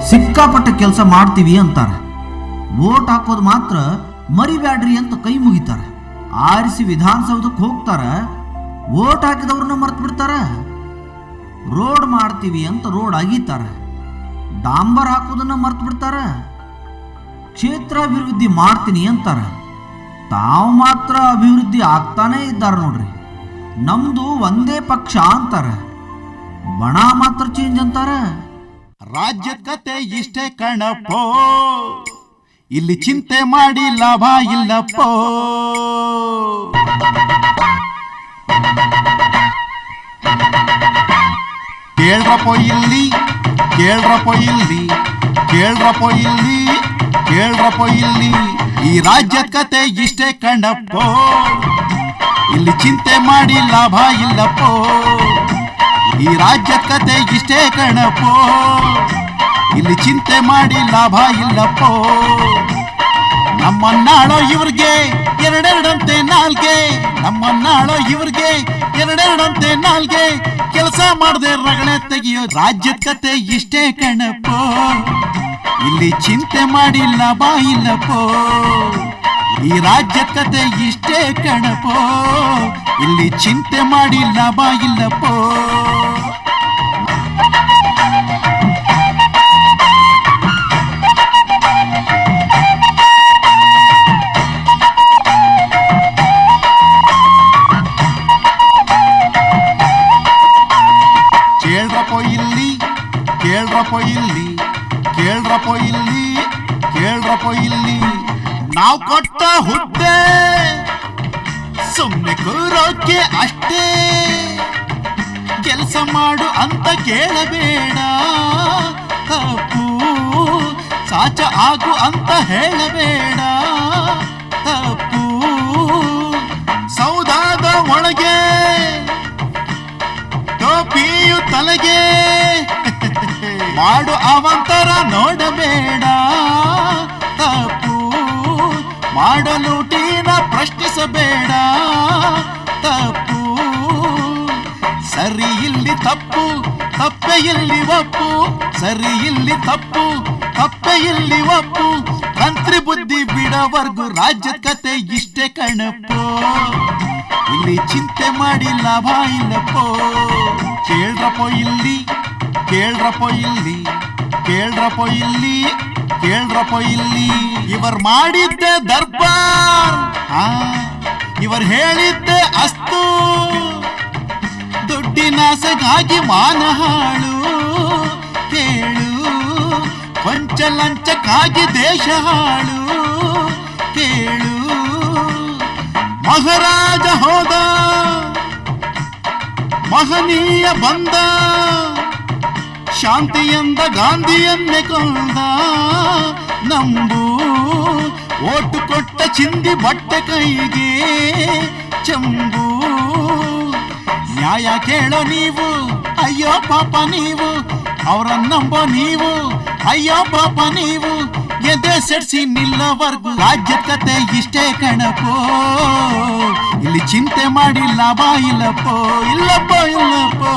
ಸಿಕ್ಕಾಪಟ್ಟೆ ಕೆಲಸ ಮಾಡ್ತೀವಿ ಅಂತಾರ. ವೋಟ್ ಹಾಕೋದು ಮಾತ್ರ ಮರಿಬ್ಯಾಡ್ರಿ ಅಂತ ಕೈ ಮುಗಿತಾರ. ಆರಿಸಿ ವಿಧಾನಸೌಧಕ್ಕೆ ಹೋಗ್ತಾರ, ವೋಟ್ ಹಾಕಿದವ್ರನ್ನ ಮರ್ತು ಬಿಡ್ತಾರ. ರೋಡ್ ಮಾಡ್ತೀವಿ ಅಂತ ರೋಡ್ ಅಗೀತಾರ, ಡಾಂಬರ್ ಹಾಕೋದನ್ನ ಮರ್ತು ಬಿಡ್ತಾರ. ಕ್ಷೇತ್ರಾಭಿವೃದ್ಧಿ ಮಾಡ್ತೀನಿ ಅಂತಾರ, ತಾವು ಮಾತ್ರ ಅಭಿವೃದ್ಧಿ ಆಗ್ತಾನೇ ಇದ್ದಾರೆ ನೋಡ್ರಿ. ನಮ್ದು ಒಂದೇ ಪಕ್ಷ ಅಂತಾರ, ಬಣ ಮಾತ್ರ ಚೇಂಜ್ ಅಂತಾರ. ರಾಜ್ಯದ ಕತೆ ಇಷ್ಟೇ ಕಣಪ್ಪೋ, ಇಲ್ಲಿ ಚಿಂತೆ ಮಾಡಿ ಲಾಭ ಇಲ್ಲಪ್ಪೋ. ಕೇಳ್ರಪ್ಪೋ ಇಲ್ಲಿ, ಕೇಳ್ರಪ್ಪೋ ಇಲ್ಲಿ, ಕೇಳ್ರಪ್ಪೋ ಇಲ್ಲಿ, ಕೇಳ್ರಪ್ಪೋ ಇಲ್ಲಿ. ಈ ರಾಜ್ಯದ ಕತೆ ಇಷ್ಟೇ ಕಣಪ್ಪೋ, ಇಲ್ಲಿ ಚಿಂತೆ ಮಾಡಿ ಲಾಭ ಇಲ್ಲಪ್ಪೋ. ಈ ರಾಜ್ಯದ ಕತೆ ಇಷ್ಟೇ ಕಣಪ್ಪೋ, ಇಲ್ಲಿ ಚಿಂತೆ ಮಾಡಿ ಲಾಭ ಇಲ್ಲಪ್ಪೋ. ನಮ್ಮನ್ನಾಳೋ ಇವ್ರಿಗೆ ಎರಡೆರಡಂತೆ ನಾಲ್ಗೆ, ನಮ್ಮನ್ನಾಳೋ ಇವ್ರಿಗೆ ಎರಡೆರಡಂತೆ ನಾಲ್ಗೆ. ಕೆಲಸ ಮಾಡದೆ ರಗಳೆ ತೆಗಿಯೋ ರಾಜ್ಯದ ಕತೆ ಇಷ್ಟೇ ಕಣಪ್ಪೋ, ಇಲ್ಲಿ ಚಿಂತೆ ಮಾಡಿ ಲಾಭ ಇಲ್ಲಪ್ಪೋ. ಈ ರಾಜ್ಯದ ಕತೆ ಇಷ್ಟೇ ಕಣಪ್ಪೋ, ಇಲ್ಲಿ ಚಿಂತೆ ಮಾಡಿ ಲಾಭ ಇಲ್ಲಪ್ಪೋ. ಕೇಳ್ರಪ್ಪೋ ಇಲ್ಲಿ, ಕೇಳ್ರಪ್ಪೋ ಇಲ್ಲಿ, ಕೇಳ್ರಪ್ಪೋ ಇಲ್ಲಿ, ಕೇಳ್ರಪ್ಪೋ ಇಲ್ಲಿ. ನಾವು ಕೊಟ್ಟ ಹುದ್ದೆ ಸುಮ್ಮನೆ ಕೂರೋಕೆ ಅಷ್ಟೇ, ಕೆಲಸ ಮಾಡು ಅಂತ ಕೇಳಬೇಡ. ತಪ್ಪು ಸಾಚ ಆಗು ಅಂತ ಹೇಳಬೇಡ. ತಪ್ಪು ಸೌದಾದ ಒಳಗೆ ಟೋಪಿಯು ತಲೆಗೆ ಮಾಡು ಅವಂತರ ನೋಡಬೇಡ. ತಪ್ಪು ಮಾಡಲು ಟೀನ ಪ್ರಶ್ನಿಸಬೇಡ. ತಪ್ಪು ಸರಿ ಇಲ್ಲಿ ತಪ್ಪು, ತಪ್ಪೆ ಇಲ್ಲಿ ಒಪ್ಪು. ಸರಿ ಇಲ್ಲಿ ತಪ್ಪು, ತಪ್ಪೆ ಇಲ್ಲಿ ಒಪ್ಪು. ಮಂತ್ರಿ ಬುದ್ಧಿ ಬಿಡವರ್ಗು ರಾಜ್ಯದ ಕತೆ ಇಷ್ಟೇ ಕಣಪ್ಪೋ, ಇಲ್ಲಿ ಚಿಂತೆ ಮಾಡಿ ಲಾಭ ಇಲ್ಲಪ್ಪೋ. ಕೇಳ್ರಪ್ಪೋ ಇಲ್ಲಿ, ಕೇಳ್ರಪ್ಪೋ ಇಲ್ಲಿ, ಕೇಳ್ರಪ್ಪೋ ಇಲ್ಲಿ, ಕೇಳ್ರಪ್ಪೋ ಇಲ್ಲಿ. ಇವರು ಮಾಡಿದ್ದೆ ದರ್ಬಾರ್, ಇವರು ಹೇಳಿದ್ದೆ ಅಸ್ತು. ದುಡ್ಡಿನಾಸೆಗಾಗಿ ಮಾನಹಾಳು ಕೇಳು, ಕೊಂಚ ಲಂಚಕ್ಕಾಗಿ ದೇಶ ಹಾಳು ಕೇಳು. ಮಹಾರಾಜ ಹೋದ, ಮಹನೀಯ ಬಂದ, ಶಾಂತಿಯಂದ ಗಾಂಧಿಯನ್ನೇ ಕೊಂದ. ನಂಬು ಓಟು ಕೊಟ್ಟ ಚಿಂದಿ ಬಟ್ಟೆ ಕೈಗೆ ಚಂಬು. ನ್ಯಾಯ ಕೇಳೋ ನೀವು, ಅಯ್ಯೋ ಪಾಪ ನೀವು. ಅವರನ್ನಂಬೋ ನೀವು, ಅಯ್ಯೋ ಪಾಪ ನೀವು. ಎದೆ ಸೆಡ್ಸಿ ನಿಲ್ಲವರ್ಗು ರಾಜ್ಯದ ಕತೆ ಇಷ್ಟೇ ಕಣಪ್ಪೋ, ಇಲ್ಲಿ ಚಿಂತೆ ಮಾಡಿ ಲಾಭ ಇಲ್ಲಪ್ಪೋ, ಇಲ್ಲಪ್ಪೋ ಇಲ್ಲಪ್ಪೋ.